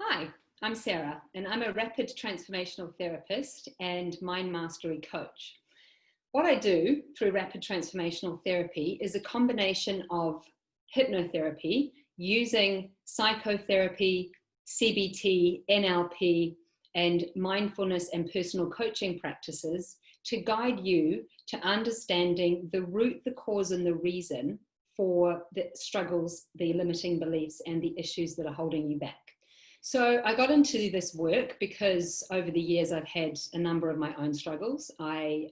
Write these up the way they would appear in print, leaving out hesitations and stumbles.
Hi, I'm Sarah, and I'm a rapid transformational therapist and mind mastery coach. What I do through rapid transformational therapy is a combination of hypnotherapy using psychotherapy, CBT, NLP, and mindfulness and personal coaching practices to guide you to understanding the root, the cause, and the reason for the struggles, the limiting beliefs, and the issues that are holding you back. So I got into this work because over the years I've had a number of my own struggles. I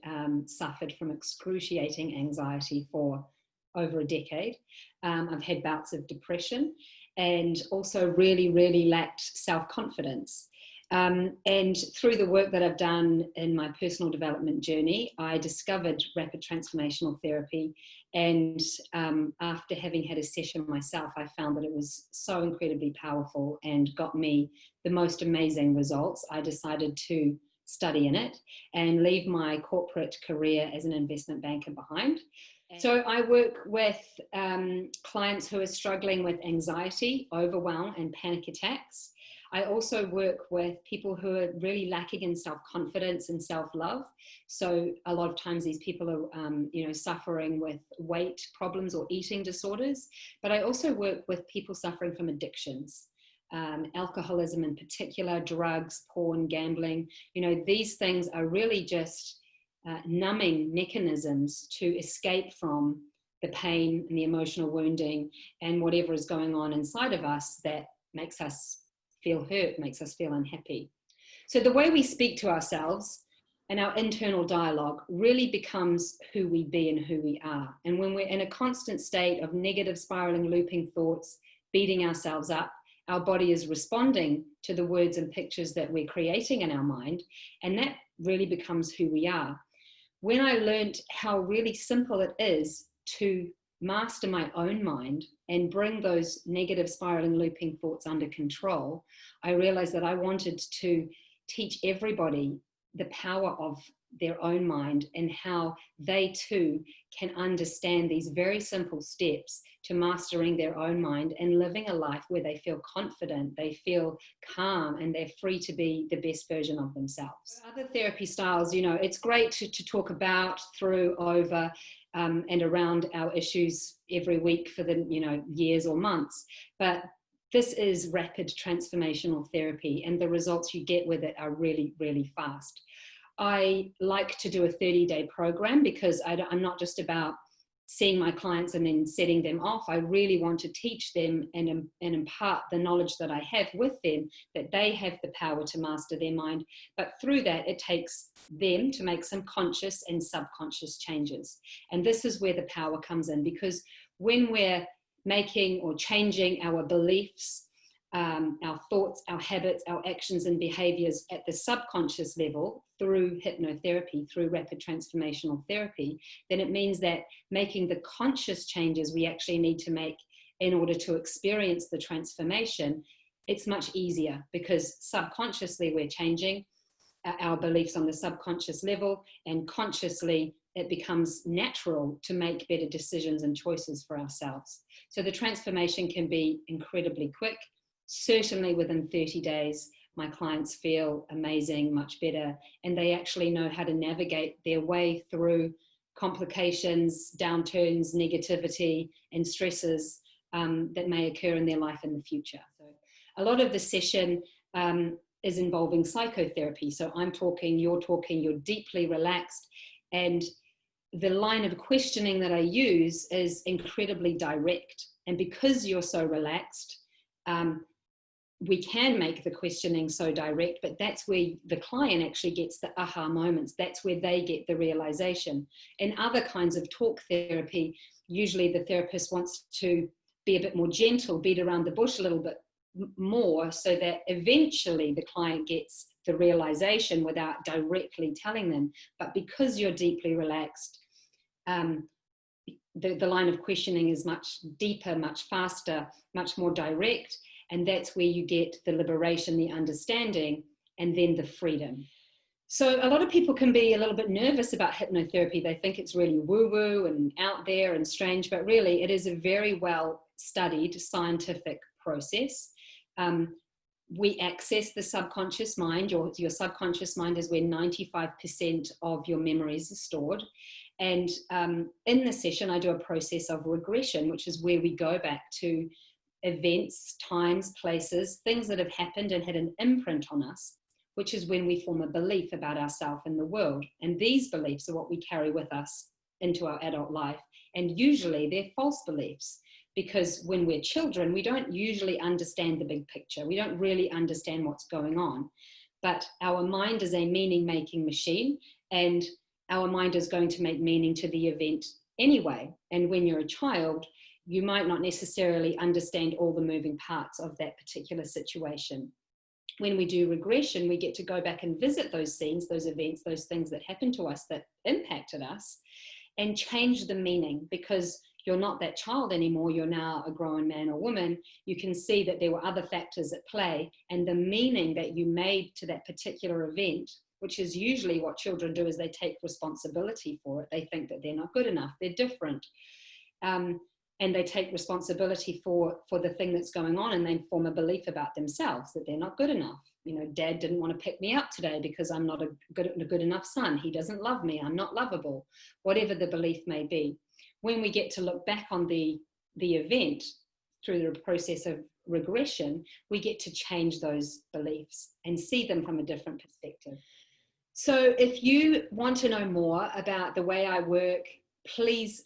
suffered from excruciating anxiety for over a decade. I've had bouts of depression and also really lacked self-confidence. And through the work that I've done in my personal development journey, I discovered rapid transformational therapy. And after having had a session myself, I found that it was so incredibly powerful and got me the most amazing results. I decided to study in it and leave my corporate career as an investment banker behind. So I work with clients who are struggling with anxiety, overwhelm, and panic attacks. I also work with people who are really lacking in self-confidence and self-love. So a lot of times these people are, suffering with weight problems or eating disorders. But I also work with people suffering from addictions, alcoholism in particular, drugs, porn, gambling. These things are really just numbing mechanisms to escape from the pain and the emotional wounding and whatever is going on inside of us that makes us feel hurt, makes us feel unhappy. So the way we speak to ourselves and our internal dialogue really becomes who we be and who we are. And when we're in a constant state of negative spiraling, looping thoughts, beating ourselves up, our body is responding to the words and pictures that we're creating in our mind, and that really becomes who we are. When I learned how really simple it is to master my own mind and bring those negative spiraling looping thoughts under control, I realized that I wanted to teach everybody the power of their own mind and how they too can understand these very simple steps to mastering their own mind and living a life where they feel confident, they feel calm, and they're free to be the best version of themselves. Other therapy styles, it's great to talk about through, over, and around our issues every week for the years or months, but this is rapid transformational therapy, and the results you get with it are really fast. I like to do a 30-day program because I'm not just about seeing my clients and then setting them off. I really want to teach them and impart the knowledge that I have with them, that they have the power to master their mind. But through that, it takes them to make some conscious and subconscious changes. And this is where the power comes in, because when we're making or changing our beliefs, our thoughts, our habits, our actions and behaviors at the subconscious level through hypnotherapy, through rapid transformational therapy, then it means that making the conscious changes we actually need to make in order to experience the transformation, it's much easier because subconsciously we're changing our beliefs on the subconscious level, and consciously it becomes natural to make better decisions and choices for ourselves. So the transformation can be incredibly quick. Certainly within 30 days, my clients feel amazing, much better, and they actually know how to navigate their way through complications, downturns, negativity, and stresses that may occur in their life in the future. So a lot of the session is involving psychotherapy. So I'm talking, you're deeply relaxed, and the line of questioning that I use is incredibly direct. And because you're so relaxed, we can make the questioning so direct, but that's where the client actually gets the aha moments. That's where they get the realization. In other kinds of talk therapy, usually the therapist wants to be a bit more gentle, beat around the bush a little bit more, so that eventually the client gets the realization without directly telling them. But because you're deeply relaxed, the line of questioning is much deeper, much faster, much more direct. And that's where you get the liberation, the understanding, and then the freedom. So a lot of people can be a little bit nervous about hypnotherapy. They think it's really woo-woo and out there and strange, but really it is a very well studied scientific process. we access the subconscious mind. Your subconscious mind is where 95% of your memories are stored. And in the session, I do a process of regression, which is where we go back to events, times, places, things that have happened and had an imprint on us, which is when we form a belief about ourselves and the world. And these beliefs are what we carry with us into our adult life. And usually they're false beliefs, because when we're children, we don't usually understand the big picture. We don't really understand what's going on. But our mind is a meaning-making machine, and our mind is going to make meaning to the event anyway. And when you're a child, you might not necessarily understand all the moving parts of that particular situation. When we do regression, we get to go back and visit those scenes, those events, those things that happened to us that impacted us, and change the meaning, because you're not that child anymore. You're now a grown man or woman. You can see that there were other factors at play, and the meaning that you made to that particular event, which is usually what children do, is they take responsibility for it. They think that they're not good enough, they're different. And they take responsibility for the thing that's going on, and they form a belief about themselves that they're not good enough. You know, Dad didn't want to pick me up today because I'm not a good enough son. He doesn't love me. I'm not lovable. Whatever the belief may be. When we get to look back on the event through the process of regression, we get to change those beliefs and see them from a different perspective. So if you want to know more about the way I work, please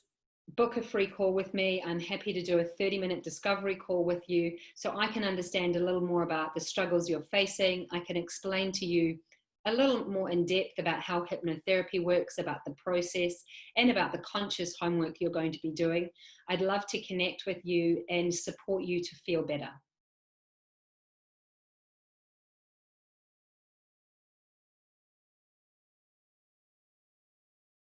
book a free call with me. I'm happy to do a 30-minute discovery call with you so I can understand a little more about the struggles you're facing. I can explain to you a little more in depth about how hypnotherapy works, about the process, and about the conscious homework you're going to be doing. I'd love to connect with you and support you to feel better.